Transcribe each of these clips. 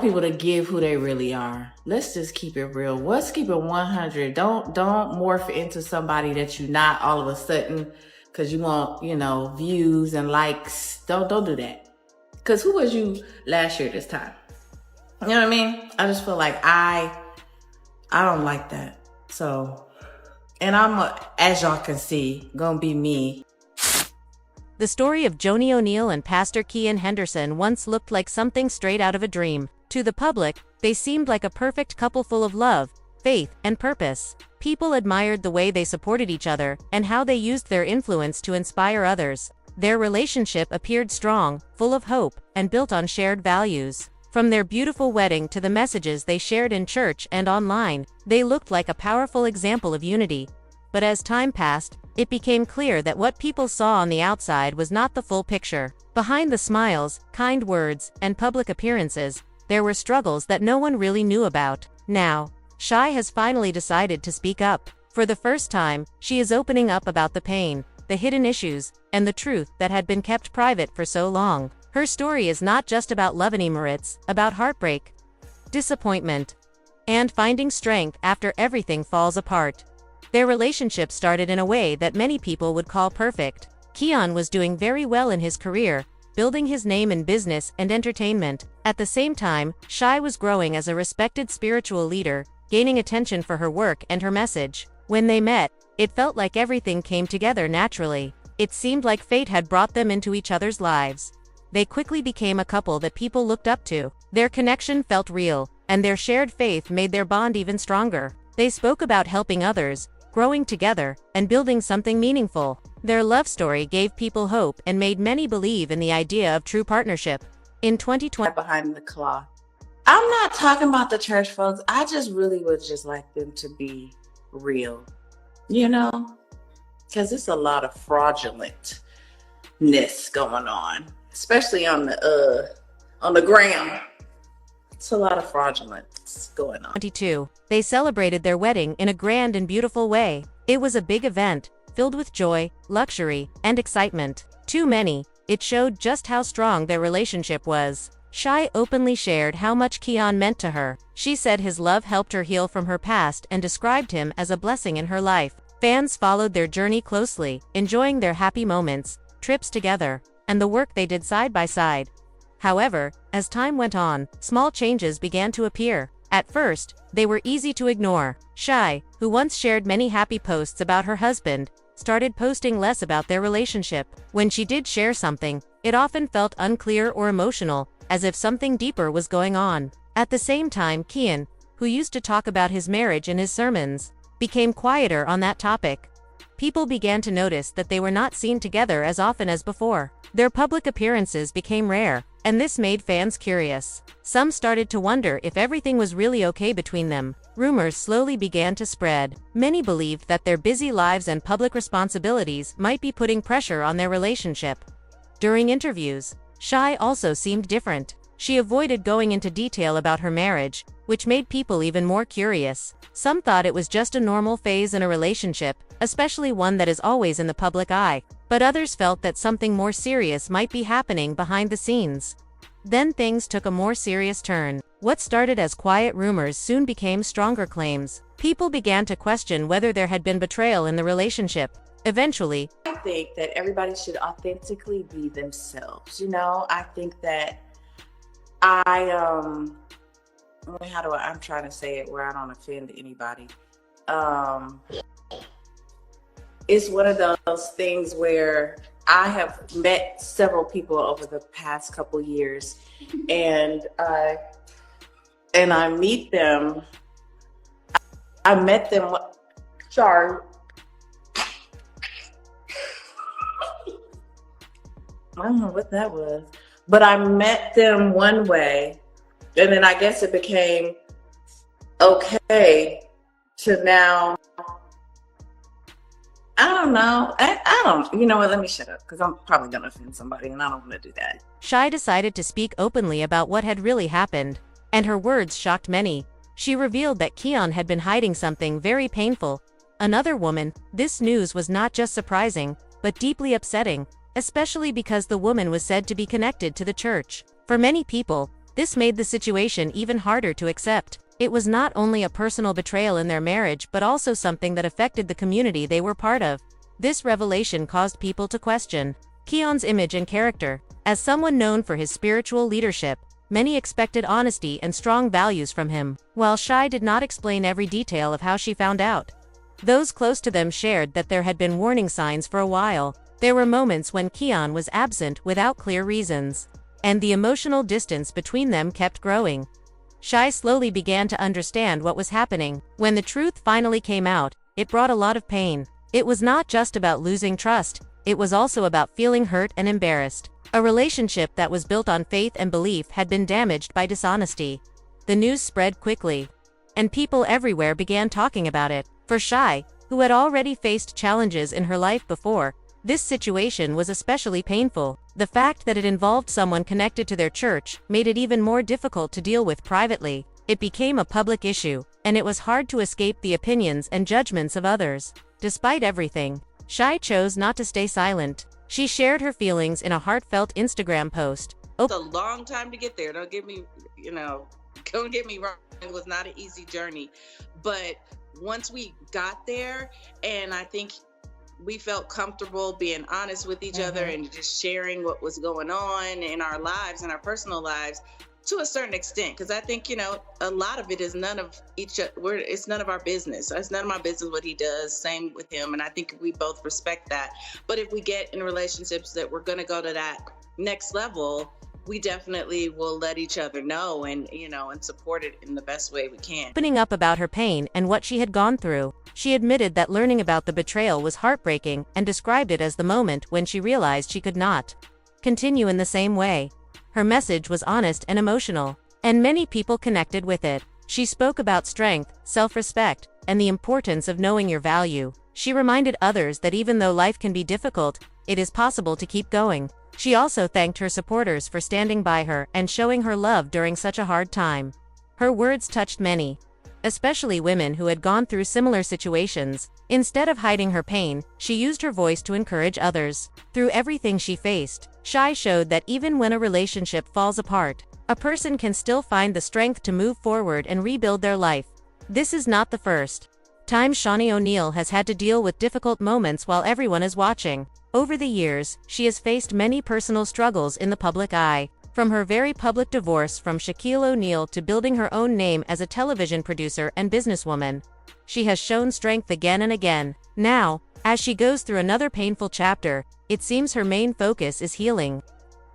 people to give who they really are. Let's just keep it real. Let's keep it 100. Don't morph into somebody that you're not all of a sudden because you want, views and likes. Don't do that. Because who was you last year this time? You know what I mean? I just feel like I don't like that. So, and as y'all can see, gonna be me. The story of Shaunie O'Neal and Pastor Keion Henderson once looked like something straight out of a dream. To the public, they seemed like a perfect couple full of love, faith, and purpose. People admired the way they supported each other and how they used their influence to inspire others. Their relationship appeared strong, full of hope, and built on shared values. From their beautiful wedding to the messages they shared in church and online, they looked like a powerful example of unity. But as time passed, it became clear that what people saw on the outside was not the full picture. Behind the smiles, kind words, and public appearances, there were struggles that no one really knew about. Now, Shai has finally decided to speak up. For the first time, she is opening up about the pain, the hidden issues, and the truth that had been kept private for so long. Her story is not just about love anymore, it's about heartbreak, disappointment, and finding strength after everything falls apart. Their relationship started in a way that many people would call perfect. Keion was doing very well in his career, building his name in business and entertainment. At the same time, Shai was growing as a respected spiritual leader, gaining attention for her work and her message. When they met, it felt like everything came together naturally. It seemed like fate had brought them into each other's lives. They quickly became a couple that people looked up to. Their connection felt real, and their shared faith made their bond even stronger. They spoke about helping others, growing together, and building something meaningful. Their love story gave people hope and made many believe in the idea of true partnership. In 2020, Behind the cloth. I'm not talking about the church folks. I just really would just like them to be real, because it's a lot of fraudulentness going on, especially on the gram. It's a lot of fraudulence going on. 2022, they celebrated their wedding in a grand and beautiful way. It was a big event, filled with joy, luxury, and excitement. To many, it showed just how strong their relationship was. Shai openly shared how much Keion meant to her. She said his love helped her heal from her past and described him as a blessing in her life. Fans followed their journey closely, enjoying their happy moments, trips together, and the work they did side by side. However, as time went on, small changes began to appear. At first, they were easy to ignore. Shai, who once shared many happy posts about her husband, started posting less about their relationship. When she did share something, it often felt unclear or emotional, as if something deeper was going on. At the same time, Keion, who used to talk about his marriage in his sermons, became quieter on that topic. People began to notice that they were not seen together as often as before. Their public appearances became rare, and this made fans curious. Some started to wonder if everything was really okay between them. Rumors slowly began to spread. Many believed that their busy lives and public responsibilities might be putting pressure on their relationship. During interviews, Shai also seemed different. She avoided going into detail about her marriage, which made people even more curious. Some thought it was just a normal phase in a relationship, especially one that is always in the public eye. But others felt that something more serious might be happening behind the scenes. Then things took a more serious turn. What started as quiet rumors soon became stronger claims. People began to question whether there had been betrayal in the relationship. Eventually, I think that everybody should authentically be themselves. I think that I'm trying to say it where I don't offend anybody. It's one of those things where I have met several people over the past couple years, and I meet them. I met them. Sorry. I don't know what that was, but I met them one way, and then I guess it became okay to now. I don't know. I don't, you know what, let me shut up because I'm probably going to offend somebody and I don't want to do that. Shai decided to speak openly about what had really happened, and her words shocked many. She revealed that Keion had been hiding something very painful. Another woman, this news was not just surprising, but deeply upsetting, especially because the woman was said to be connected to the church. For many people, This made the situation even harder to accept. It was not only a personal betrayal in their marriage but also something that affected the community they were part of. This revelation caused people to question Keion's image and character. As someone known for his spiritual leadership, many expected honesty and strong values from him. While Shai did not explain every detail of how she found out, those close to them shared that there had been warning signs for a while. There were moments when Keion was absent without clear reasons, and the emotional distance between them kept growing. Shai slowly began to understand what was happening. When the truth finally came out, it brought a lot of pain. It was not just about losing trust, it was also about feeling hurt and embarrassed. A relationship that was built on faith and belief had been damaged by dishonesty. The news spread quickly, and people everywhere began talking about it. For Shai, who had already faced challenges in her life before, this situation was especially painful. The fact that it involved someone connected to their church made it even more difficult to deal with privately. It became a public issue, and it was hard to escape the opinions and judgments of others. Despite everything, Shai chose not to stay silent. She shared her feelings in a heartfelt Instagram post. It's a long time to get there. Don't get me wrong. It was not an easy journey, but once we got there, and I think we felt comfortable being honest with each other and just sharing what was going on in our lives and our personal lives to a certain extent. Because I think, a lot of it is it's none of our business. It's none of my business what he does. Same with him. And I think we both respect that. But if we get in relationships that we're going to go to that next level, we definitely will let each other know and support it in the best way we can. Opening up about her pain and what she had gone through, she admitted that learning about the betrayal was heartbreaking and described it as the moment when she realized she could not continue in the same way. Her message was honest and emotional, and many people connected with it. She spoke about strength, self-respect, and the importance of knowing your value. She reminded others that even though life can be difficult, it is possible to keep going. She also thanked her supporters for standing by her and showing her love during such a hard time. Her words touched many, especially women who had gone through similar situations. Instead of hiding her pain, she used her voice to encourage others. Through everything she faced, Shai showed that even when a relationship falls apart, a person can still find the strength to move forward and rebuild their life. This is not the first time Shaunie O'Neal has had to deal with difficult moments while everyone is watching. Over the years, she has faced many personal struggles in the public eye. From her very public divorce from Shaquille O'Neal to building her own name as a television producer and businesswoman, she has shown strength again and again. Now, as she goes through another painful chapter, it seems her main focus is healing,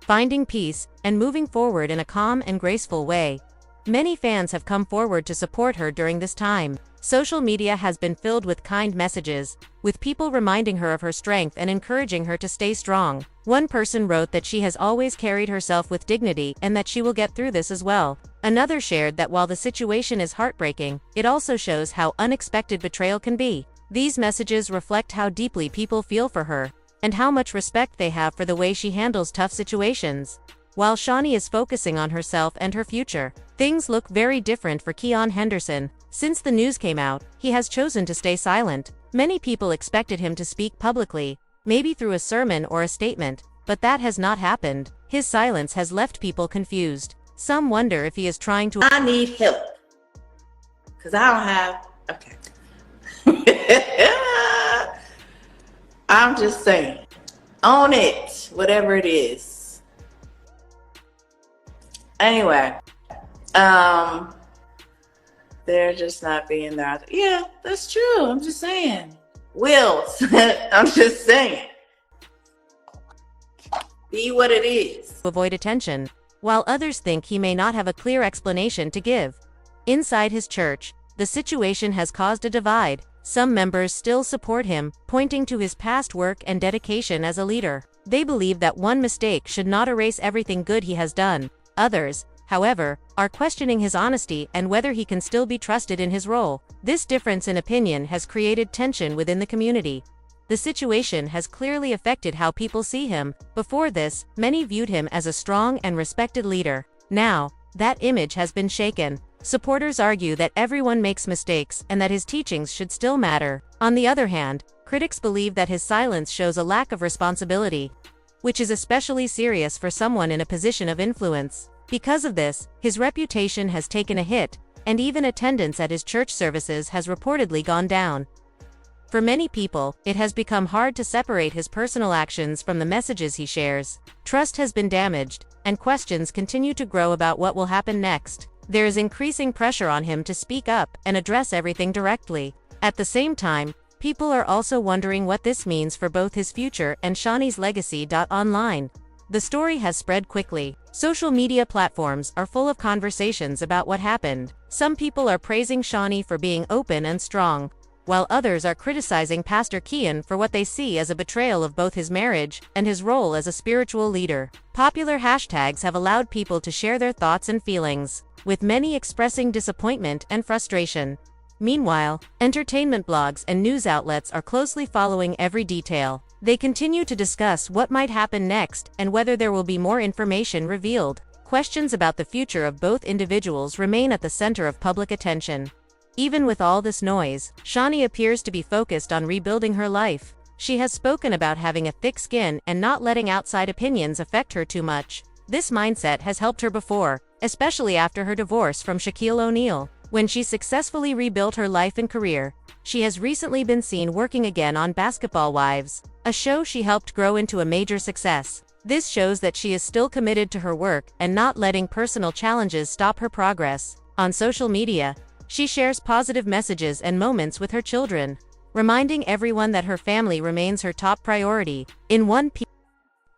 finding peace, and moving forward in a calm and graceful way. Many fans have come forward to support her during this time. Social media has been filled with kind messages, with people reminding her of her strength and encouraging her to stay strong. One person wrote that she has always carried herself with dignity and that she will get through this as well. Another shared that while the situation is heartbreaking, it also shows how unexpected betrayal can be. These messages reflect how deeply people feel for her, and how much respect they have for the way she handles tough situations. While Shaunie is focusing on herself and her future, things look very different for Keion Henderson. Since the news came out, he has chosen to stay silent. Many people expected him to speak publicly, maybe through a sermon or a statement, but that has not happened. His silence has left people confused. Some wonder if he is trying to— I need help. Because I don't have... Okay. I'm just saying. Own it. Whatever it is. Anyway. They're just not being there. Yeah, that's true. I'm just saying. Wills. I'm just saying. Be what it is. Avoid attention, while others think he may not have a clear explanation to give. Inside his church, the situation has caused a divide. Some members still support him, pointing to his past work and dedication as a leader. They believe that one mistake should not erase everything good he has done. Others, however, are questioning his honesty and whether he can still be trusted in his role. This difference in opinion has created tension within the community. The situation has clearly affected how people see him. Before this, many viewed him as a strong and respected leader. Now, that image has been shaken. Supporters argue that everyone makes mistakes and that his teachings should still matter. On the other hand, critics believe that his silence shows a lack of responsibility, which is especially serious for someone in a position of influence. Because of this, his reputation has taken a hit, and even attendance at his church services has reportedly gone down. For many people, it has become hard to separate his personal actions from the messages he shares. Trust has been damaged, and questions continue to grow about what will happen next. There is increasing pressure on him to speak up and address everything directly. At the same time, people are also wondering what this means for both his future and Shaunie's legacy. Online. The story has spread quickly. Social media platforms are full of conversations about what happened. Some people are praising Shaunie for being open and strong, while others are criticizing Pastor Keion for what they see as a betrayal of both his marriage and his role as a spiritual leader. Popular hashtags have allowed people to share their thoughts and feelings, with many expressing disappointment and frustration. Meanwhile, entertainment blogs and news outlets are closely following every detail. They continue to discuss what might happen next and whether there will be more information revealed. Questions about the future of both individuals remain at the center of public attention. Even with all this noise, Shaunie appears to be focused on rebuilding her life. She has spoken about having a thick skin and not letting outside opinions affect her too much. This mindset has helped her before, especially after her divorce from Shaunie O'Neal. When she successfully rebuilt her life and career, she has recently been seen working again on Basketball Wives, a show she helped grow into a major success. This shows that she is still committed to her work and not letting personal challenges stop her progress. On social media, she shares positive messages and moments with her children, reminding everyone that her family remains her top priority. In one piece,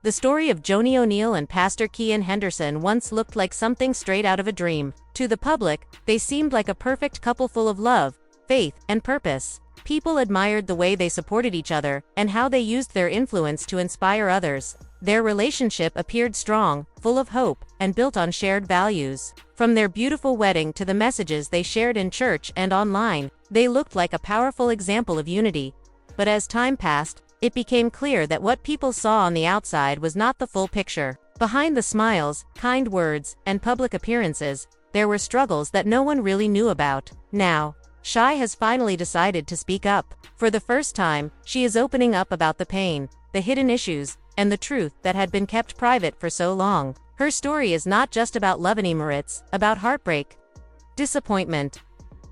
the story of Shaunie O'Neal and Pastor Keion Henderson once looked like something straight out of a dream. To the public, they seemed like a perfect couple full of love, faith, and purpose. People admired the way they supported each other and how they used their influence to inspire others. Their relationship appeared strong, full of hope, and built on shared values. From their beautiful wedding to the messages they shared in church and online, they looked like a powerful example of unity. But as time passed, it became clear that what people saw on the outside was not the full picture. Behind the smiles, kind words, and public appearances, there were struggles that no one really knew about. Now, Shai has finally decided to speak up. For the first time, she is opening up about the pain, the hidden issues, and the truth that had been kept private for so long. Her story is not just about love anymore, it's about heartbreak, disappointment,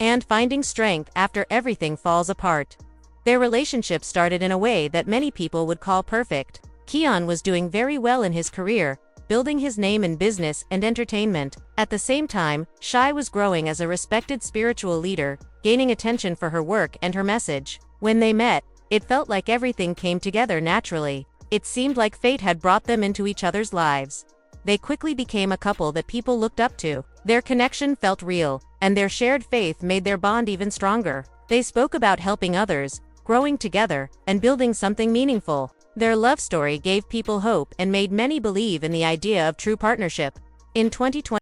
and finding strength after everything falls apart. Their relationship started in a way that many people would call perfect. Keion was doing very well in his career, building his name in business and entertainment. At the same time, Shai was growing as a respected spiritual leader, gaining attention for her work and her message. When they met, it felt like everything came together naturally. It seemed like fate had brought them into each other's lives. They quickly became a couple that people looked up to. Their connection felt real, and their shared faith made their bond even stronger. They spoke about helping others, growing together, and building something meaningful. Their love story gave people hope and made many believe in the idea of true partnership. In 2020,